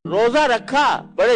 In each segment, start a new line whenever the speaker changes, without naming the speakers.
روزہ رکھا، بڑے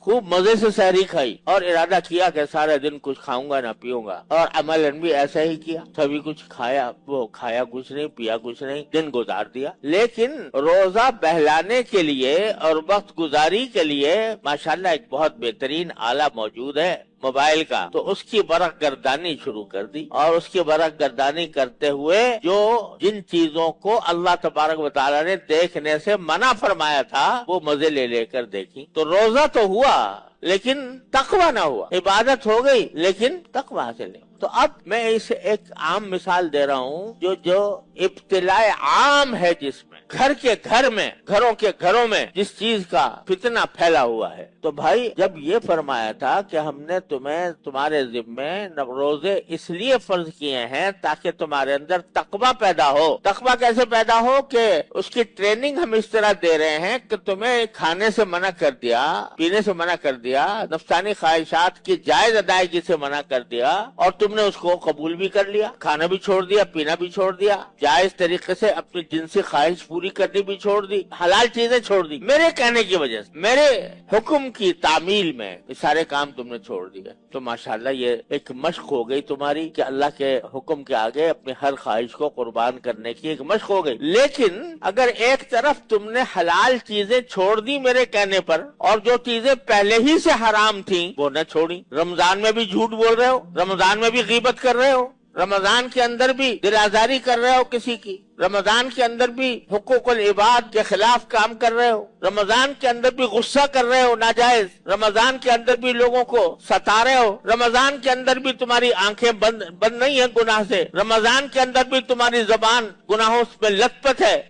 خوب مزے سے سحری کھائی اور ارادہ کیا کہ سارے دن کچھ کھاؤں گا نہ پیوں گا، اور عملاً بھی ایسا ہی کیا، سبھی کچھ کھایا، وہ کھایا کچھ نہیں، پیا کچھ نہیں، دن گزار دیا۔ لیکن روزہ بہلانے کے لیے اور وقت گزاری کے لیے ماشاءاللہ ایک بہت بہترین آلہ موجود ہے موبائل کا، تو اس کی برق گردانی شروع کر دی، اور اس کی برق گردانی کرتے ہوئے جو جن چیزوں کو اللہ تبارک و تعالیٰ نے دیکھنے سے منع فرمایا تھا وہ مزے لے لے کر دیکھی۔ تو روزہ تو ہوا لیکن تقوی نہ ہوا، عبادت ہو گئی لیکن تقوی حاصل نہیں۔ تو اب میں اسے ایک عام مثال دے رہا ہوں جو ابتلاء عام ہے، جس میں گھروں کے گھروں میں جس چیز کا فتنہ پھیلا ہوا ہے۔ تو بھائی جب یہ فرمایا تھا کہ ہم نے تمہارے ذمے روزے اس لیے فرض کیے ہیں تاکہ تمہارے اندر تقوی پیدا ہو۔ تقوی کیسے پیدا ہو کہ اس کی ٹریننگ ہم اس طرح دے رہے ہیں کہ تمہیں کھانے سے منع کر دیا، پینے سے منع کر دیا، نفسانی خواہشات کی جائز ادائیگی سے منع کر دیا، اور تم نے اس کو قبول بھی کر لیا، کھانا بھی چھوڑ دیا، پینا بھی چھوڑ دیا، جائز طریقے سے اپنی جنسی خواہش پوری کرنی بھی چھوڑ دی، حلال چیزیں چھوڑ دی، میرے کہنے کی وجہ سے، میرے حکم کی تعمیل میں یہ سارے کام تم نے چھوڑ دیے۔ تو ماشاءاللہ یہ ایک مشق ہو گئی تمہاری کہ اللہ کے حکم کے آگے اپنی ہر خواہش کو قربان کرنے کی ایک مشق ہو گئی۔ لیکن اگر ایک طرف تم نے حلال چیزیں چھوڑ دی میرے کہنے پر، اور جو چیزیں پہلے ہی سے حرام تھیں وہ نہ چھوڑی، رمضان میں بھی جھوٹ بول رہے ہو، رمضان میں بھی غیبت کر رہے ہو، رمضان کے اندر بھی دل آزاری کر رہے ہو کسی کی، رمضان کے اندر بھی حقوق العباد کے خلاف کام کر رہے ہو، رمضان کے اندر بھی غصہ کر رہے ہو ناجائز، رمضان کے اندر بھی لوگوں کو ستا رہے ہو، رمضان کے اندر بھی تمہاری آنکھیں بند نہیں ہیں گناہ سے، رمضان کے اندر بھی تمہاری زبان گناہوں میں لت پت ہے،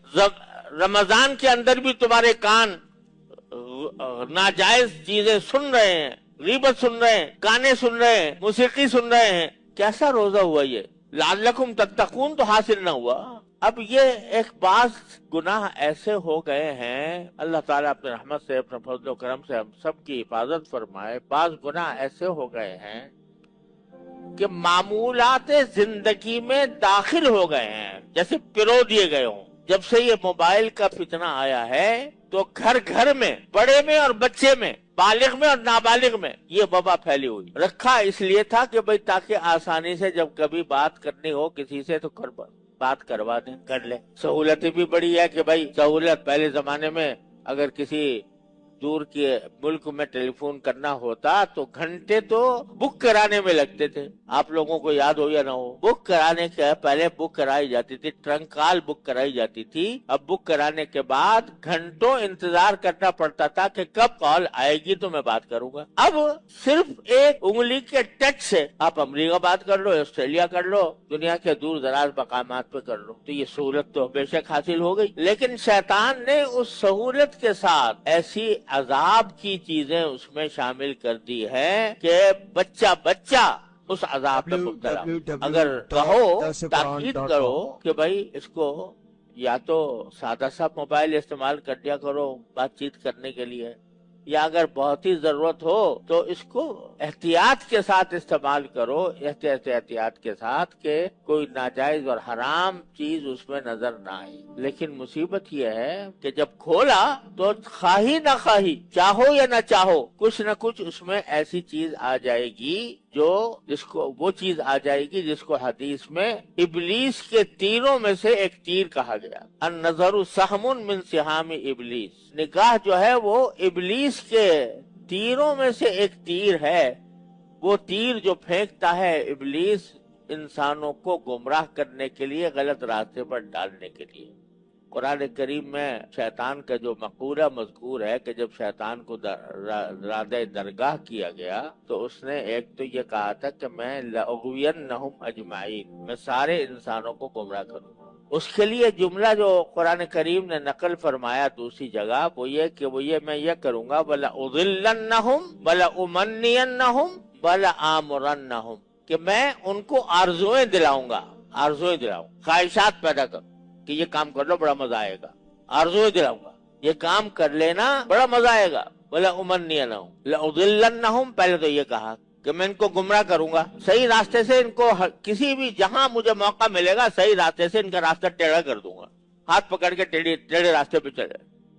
رمضان کے اندر بھی تمہارے کان ناجائز چیزیں سن رہے ہیں، غیبت سن رہے ہیں، گانے سن رہے ہیں، موسیقی سن رہے ہیں۔ کیسا روزہ ہوا یہ؟ لعلکم تتقون تو حاصل نہ ہوا۔ اب یہ ایک بعض گناہ ایسے ہو گئے ہیں، اللہ تعالیٰ اپنے رحمت سے، اپنے فضل و کرم سے ہم سب کی حفاظت فرمائے، بعض گناہ ایسے ہو گئے ہیں کہ معمولات زندگی میں داخل ہو گئے ہیں، جیسے پرو دیے گئے ہوں۔ جب سے یہ موبائل کا فتنہ آیا ہے تو گھر گھر میں، بڑے میں اور بچے میں، بالغ میں اور نابالغ میں یہ وبا پھیلی ہوئی۔ رکھا اس لیے تھا کہ بھئی تاکہ آسانی سے جب کبھی بات کرنی ہو کسی سے تو بات کروا دیں، کر لیں۔ سہولت بھی بڑی ہے کہ بھئی سہولت، پہلے زمانے میں اگر کسی دور کے ملک میں ٹیلی فون کرنا ہوتا تو گھنٹے تو بک کرانے میں لگتے تھے، آپ لوگوں کو یاد ہو یا نہ ہو۔ بک کرانے کے پہلے بک کرائی جاتی تھی، ٹرنک کال بک کرائی جاتی تھی، اب بک کرانے کے بعد گھنٹوں انتظار کرنا پڑتا تھا کہ کب کال آئے گی تو میں بات کروں گا۔ اب صرف ایک انگلی کے ٹچ سے آپ امریکہ بات کر لو، آسٹریلیا کر لو، دنیا کے دور دراز مقامات پہ کر لو، تو یہ سہولت تو بے شک حاصل ہو گئی، لیکن شیطان نے اس سہولت کے ساتھ ایسی عذاب کی چیزیں اس میں شامل کر دی ہے کہ بچہ اس عذاب میں مبتلا۔ اگر کہو، تاکید کرو کہ بھائی اس کو یا تو سادہ سا موبائل استعمال کر لیا کرو بات چیت کرنے کے لیے، یا اگر بہت ہی ضرورت ہو تو اس کو احتیاط کے ساتھ استعمال کرو، احتیاط کے ساتھ کہ کوئی ناجائز اور حرام چیز اس میں نظر نہ آئے۔ لیکن مصیبت یہ ہے کہ جب کھولا تو خواہی نہ خواہی، چاہو یا نہ چاہو، کچھ نہ کچھ اس میں ایسی چیز آ جائے گی وہ چیز آ جائے گی جس کو حدیث میں ابلیس کے تیروں میں سے ایک تیر کہا گیا۔ النظر سہم من سہام ابلیس، نگاہ جو ہے وہ ابلیس کے تیروں میں سے ایک تیر ہے۔ وہ تیر جو پھینکتا ہے ابلیس انسانوں کو گمراہ کرنے کے لیے، غلط راستے پر ڈالنے کے لیے۔ قرآن کریم میں شیطان کا جو مقولہ مذکور ہے کہ جب شیطان کو رادہ درگاہ کیا گیا تو اس نے ایک تو یہ کہا تھا کہ میں لأغوینہم اجمعین، میں سارے انسانوں کو گمراہ کروں گا۔ اس کے لیے جملہ جو قرآن کریم نے نقل فرمایا دوسری جگہ وہ یہ میں یہ کروں گا وَلَأُضِلَّنَّهُمْ وَلَأُمَنِّيَنَّهُمْ وَلَآمُرَنَّهُمْ، کہ میں ان کو آرزویں دلاؤں، خواہشات پیدا کروں کہ یہ کام کر لو بڑا مزہ آئے گا، آرزویں دلاؤں گا، یہ کام کر لینا بڑا مزہ آئے گا۔ وَلَأُمَنِّيَنَّهُمْ لَأُضِلَّنَّهُمْ، پہلے تو یہ کہا کہ میں ان کو گمراہ کروں گا، صحیح راستے سے ان کو کسی بھی جہاں مجھے موقع ملے گا صحیح راستے سے ان کا راستہ ٹیڑھا کر دوں گا، ہاتھ پکڑ کے ٹیڑھے راستے پہ چلے۔